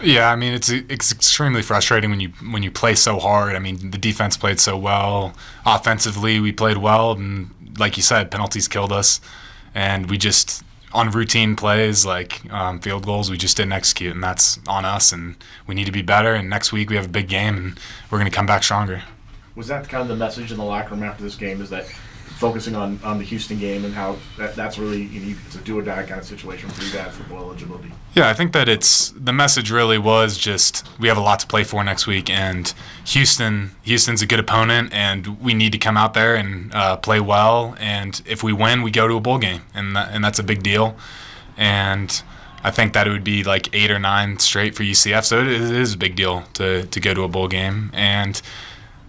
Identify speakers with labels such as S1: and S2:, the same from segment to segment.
S1: Yeah, I mean it's extremely frustrating when you play so hard. I mean the defense played so well, offensively we played well, and like you said, penalties killed us, and we just on routine plays like field goals we just didn't execute, and that's on us. And we need to be better. And next week we have a big game, and we're going to come back stronger.
S2: Was that kind of the message in the locker room after this game? Is that focusing on the Houston game and how that's really it's a do or die kind of situation for you guys for bowl eligibility?
S1: Yeah, I think that the message really was just we have a lot to play for next week, and Houston's a good opponent, and we need to come out there and play well. And if we win, we go to a bowl game, and that's a big deal. And I think that it would be like 8 or 9 straight for UCF, so it is a big deal to go to a bowl game. And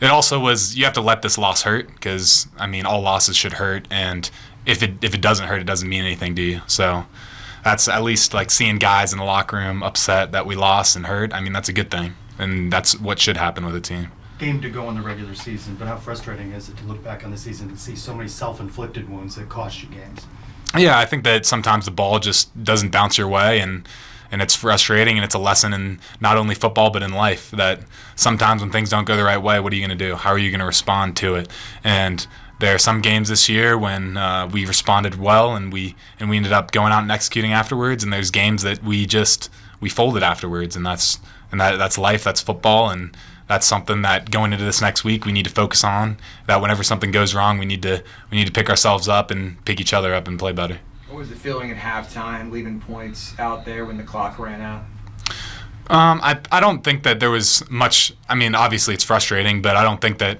S1: it also was you have to let this loss hurt, because I mean all losses should hurt, and if it doesn't hurt, it doesn't mean anything to you. So that's at least like seeing guys in the locker room upset that we lost and hurt. I mean that's a good thing, and that's what should happen with a team.
S3: Game to go in the regular season, but how frustrating is it to look back on the season and see so many self-inflicted wounds that cost you games?
S1: Yeah, I think that sometimes the ball just doesn't bounce your way, and it's frustrating, and it's a lesson in not only football but in life, that sometimes when things don't go the right way, what are you going to do? How are you going to respond to it? And there are some games this year when we responded well, and we ended up going out and executing afterwards, and there's games that we folded afterwards, and that's life, that's football, and that's something that going into this next week we need to focus on, that whenever something goes wrong, we need to pick ourselves up and pick each other up and play better.
S4: What was the feeling at halftime, leaving points out there when the clock ran out?
S1: I don't think that there was much. I mean, obviously it's frustrating, but I don't think that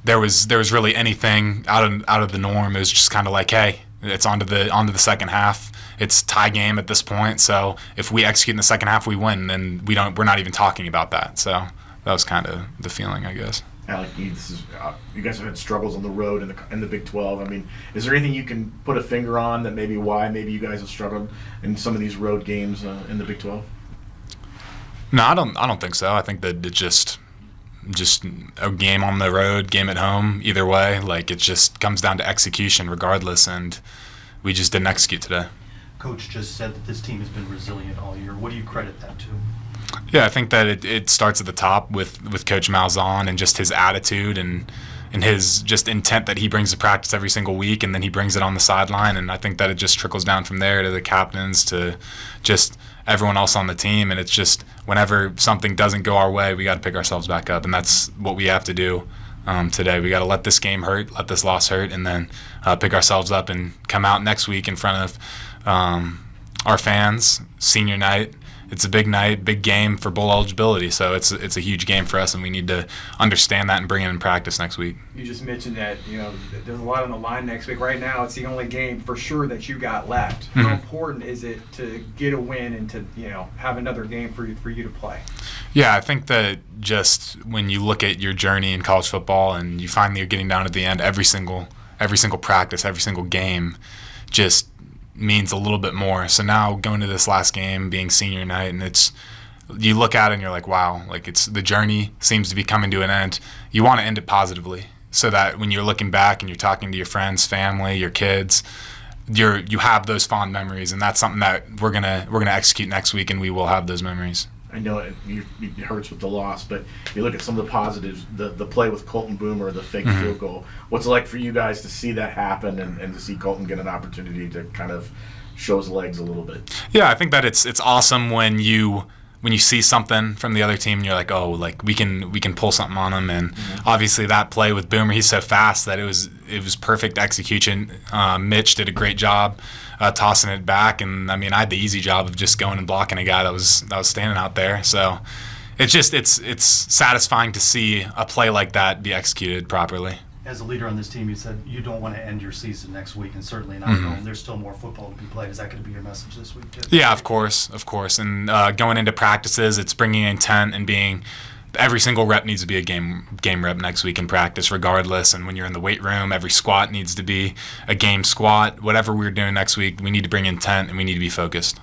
S1: there was really anything out of the norm. It was just kind of like, hey, it's onto the second half. It's tie game at this point. So if we execute in the second half, we win. Then we're not even talking about that. So that was kind of the feeling, I guess.
S2: Alec, you guys have had struggles on the road in the Big 12. I mean, is there anything you can put a finger on that maybe you guys have struggled in some of these road games in the Big 12?
S1: No, I don't think so. I think that it's just a game on the road, game at home, either way. Like it just comes down to execution regardless, and we just didn't execute today.
S3: Coach just said that this team has been resilient all year. What do you credit that to?
S1: Yeah, I think that it starts at the top with Coach Malzahn and just his attitude and his just intent that he brings to practice every single week, and then he brings it on the sideline. And I think that it just trickles down from there to the captains, to just everyone else on the team. And it's just whenever something doesn't go our way, we got to pick ourselves back up, and that's what we have to do today. We got to let this game hurt, let this loss hurt, and then pick ourselves up and come out next week in front of our fans, senior night. It's a big night, big game for bowl eligibility, so it's a huge game for us, and we need to understand that and bring it in practice next week.
S4: You just mentioned that there's a lot on the line next week. Right now, it's the only game for sure that you got left.
S1: Mm-hmm.
S4: How important is it to get a win and to have another game for you to play?
S1: Yeah, I think that just when you look at your journey in college football and you finally are getting down to the end, every single practice, every single game, just means a little bit more. So now going to this last game, being senior night, and you look at it and you're like, wow, like the journey seems to be coming to an end. You want to end it positively, so that when you're looking back and you're talking to your friends, family, your kids, you have those fond memories, and that's something that we're gonna execute next week, and we will have those memories.
S2: I know it hurts with the loss, but you look at some of the positives, the play with Colton Boomer, the fake field goal. What's it like for you guys to see that happen and to see Colton get an opportunity to kind of show his legs a little bit?
S1: Yeah, I think that it's awesome when you see something from the other team and you're like, oh, like we can pull something on them. And obviously that play with Boomer, he's so fast that it was perfect execution. Mitch did a great job tossing it back, and I mean I had the easy job of just going and blocking a guy that was standing out there. So it's satisfying to see a play like that be executed properly.
S3: As a leader on this team, you said you don't want to end your season next week, and certainly not at home. There's still more football to be played. Is that going to be your message this week, too?
S1: Yeah, of course. And going into practices, it's bringing intent and being every single rep needs to be a game rep next week in practice, regardless. And when you're in the weight room, every squat needs to be a game squat. Whatever we're doing next week, we need to bring intent and we need to be focused.